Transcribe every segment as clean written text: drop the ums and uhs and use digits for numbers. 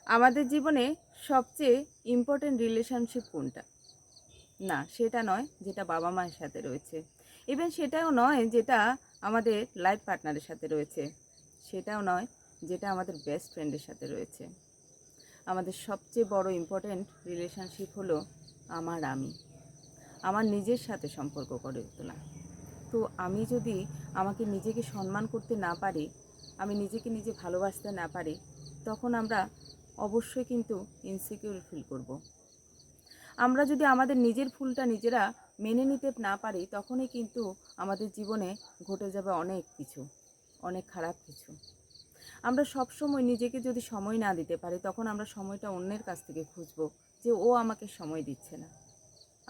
আমাদের জীবনে সবচেয়ে ইম্পর্টেন্ট রিলেশনশিপ কোনটা? না, সেটা নয় যেটা বাবা মায়ের সাথে রয়েছে। ইভেন সেটাও নয় যেটা আমাদের লাইফ পার্টনারের সাথে রয়েছে। সেটাও নয় যেটা আমাদের বেস্ট ফ্রেন্ডের সাথে রয়েছে। আমাদের সবচেয়ে বড় ইম্পর্টেন্ট রিলেশনশিপ হলো আমি আমার নিজের সাথে সম্পর্ক গড়ে তোলা। তো আমি যদি আমাকে নিজেকে সম্মান করতে না পারি, আমি নিজেকে নিজে ভালোবাসতে না পারি, তখন আমরা অবশ্যই কিন্তু ইনসিকিউর ফিল করব। আমরা যদি আমাদের নিজের ভুলটা নিজেরা মেনে নিতে না পারি, তখনই কিন্তু আমাদের জীবনে ঘটে যাবে অনেক কিছু, অনেক খারাপ কিছু। আমরা সবসময় নিজেকে যদি সময় না দিতে পারি, তখন আমরা সময়টা অন্যের কাছ থেকে খুঁজবো যে ও আমাকে সময় দিচ্ছে না।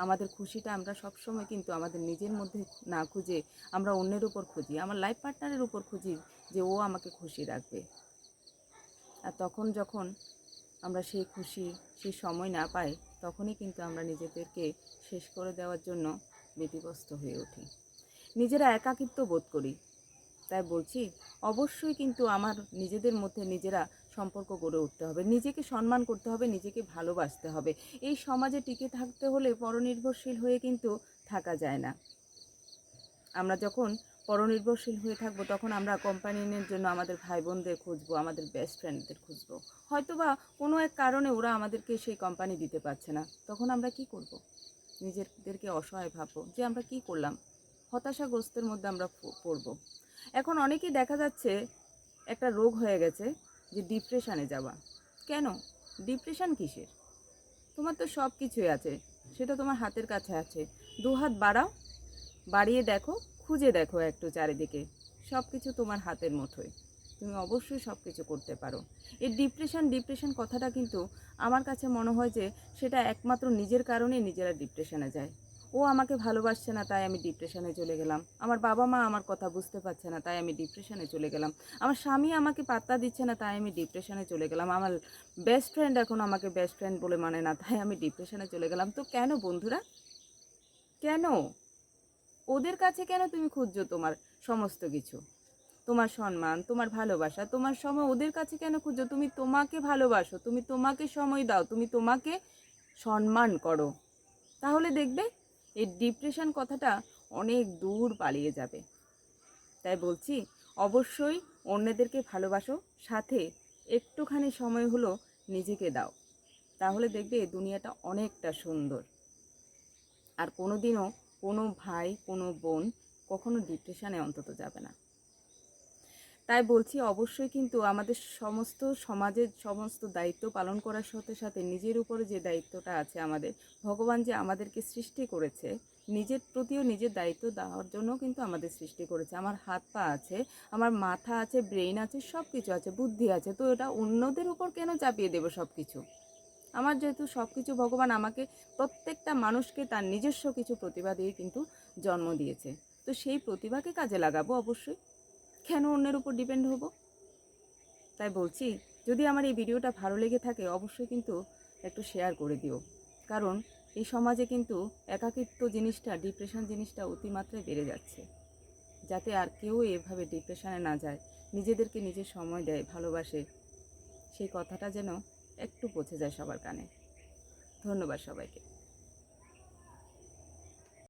আমাদের খুশিটা আমরা সবসময় কিন্তু আমাদের নিজের মধ্যে না খুঁজে আমরা অন্যের উপর খুঁজি, আমার লাইফ পার্টনারের উপর খুঁজি যে ও আমাকে খুশি রাখবে। আর তখন যখন আমরা সেই খুশি সেই সময় না পাই, তখনই কিন্তু আমরা নিজেদেরকে শেষ করে দেওয়ার জন্য ব্যতিব্যস্ত হয়ে উঠি, নিজেরা একাকিত্ব বোধ করি। তাই বলছি, অবশ্যই কিন্তু আমার নিজেদের মধ্যে নিজেরা সম্পর্ক গড়ে উঠতে হবে, নিজেকে সম্মান করতে হবে, নিজেকে ভালোবাসতে হবে। এই সমাজে টিকে থাকতে হলে পরনির্ভরশীল হয়ে কিন্তু থাকা যায় না। আমরা যখন পরনির্ভরশীল হয়ে থাকবো, তখন আমরা কোম্পানির জন্য আমাদের ভাই বোনদের খুঁজবো, আমাদের বেস্ট ফ্রেন্ডদের খুঁজবো। হয়তো বা কোনো এক কারণে ওরা আমাদেরকে সেই কোম্পানি দিতে পারছে না, তখন আমরা কি করব? নিজেদেরকে অসহায় ভাববো যে আমরা কি করলাম, হতাশাগ্রস্তের মধ্যে আমরা পড়বো। এখন অনেকেই দেখা যাচ্ছে একটা রোগ হয়ে গেছে যে ডিপ্রেশনে যাওয়া। কেন? ডিপ্রেশন কিসের? তোমার তো সব কিছুই আছে, সেটা তোমার হাতের কাছে আছে। দু হাত বাড়াও, বাড়িয়ে দেখো, খুঁজে দেখো একটু চারিদিকে, সব কিছু তোমার হাতের মুঠোয়, তুমি অবশ্যই সব কিছু করতে পারো। এই ডিপ্রেশন কথাটা কিন্তু আমার কাছে মনে হয় যে সেটা একমাত্র নিজের কারণেই নিজেরা ডিপ্রেশনে যায়। ও আমাকে ভালোবাসছে না, তাই আমি ডিপ্রেশনে চলে গেলাম। আমার বাবা মা আমার কথা বুঝতে পারছে না, তাই আমি ডিপ্রেশনে চলে গেলাম। আমার স্বামী আমাকে পাত্তা দিচ্ছে না, তাই আমি ডিপ্রেশনে চলে গেলাম। আমার বেস্ট ফ্রেন্ড এখন আমাকে বেস্ট ফ্রেন্ড বলে মানে না, তাই আমি ডিপ্রেশনে চলে গেলাম। তো কেন বন্ধুরা, কেন? ওদের কাছে কেন তুমি খুঁজছো তোমার সমস্ত কিছু, তোমার সম্মান, তোমার ভালোবাসা, তোমার সময় ওদের কাছে কেন খুঁজছো? তুমি তোমাকে ভালোবাসো, তুমি তোমাকে সময় দাও, তুমি তোমাকে সম্মান করো, তাহলে দেখবে এই ডিপ্রেশন কথাটা অনেক দূর পালিয়ে যাবে। তাই বলছি, অবশ্যই অন্যদেরকে ভালোবাসো, সাথে একটুখানি সময় হলো নিজেকে দাও, তাহলে দেখবে এই দুনিয়াটা অনেকটা সুন্দর। আর কোনো দিনও কোনো ভাই কোনো বোন কখনো ডিপ্রেশনে অন্তত যাবে না। তাই বলছি, অবশ্যই কিন্তু আমাদের সমস্ত সমাজের সমস্ত দায়িত্ব পালন করার সাথে সাথে নিজের উপরে যে দায়িত্বটা আছে আমাদের, ভগবান যে আমাদেরকে সৃষ্টি করেছে, নিজের প্রতিও নিজের দায়িত্ব দেওয়ার জন্য কিন্তু আমাদের সৃষ্টি করেছে। আমার হাত পা আছে, আমার মাথা আছে, ব্রেন আছে, সব কিছু আছে, বুদ্ধি আছে, তো এটা অন্যদের উপর কেন চাপিয়ে দেবো সব কিছু? আমার যেহেতু সব কিছু ভগবান আমাকে, প্রত্যেকটা মানুষকে তার নিজস্ব কিছু প্রতিভা দিয়ে কিন্তু জন্ম দিয়েছে, তো সেই প্রতিভাকে কাজে লাগাবো অবশ্যই, কেন অন্যের উপর ডিপেন্ড হব? তাই বলছি, যদি আমার এই ভিডিওটা ভালো লেগে থাকে, অবশ্যই কিন্তু একটু শেয়ার করে দিও। কারণ এই সমাজে কিন্তু একাকিত্ব জিনিসটা, ডিপ্রেশন জিনিসটা অতিমাত্রায় বেড়ে যাচ্ছে। যাতে আর কেউ এভাবে ডিপ্রেশনে না যায়, নিজেদেরকে নিজের সময় দেয়, ভালোবাসে, সেই কথাটা যেন একটু পৌঁছে যায় সবার কানে। ধন্যবাদ সবাইকে।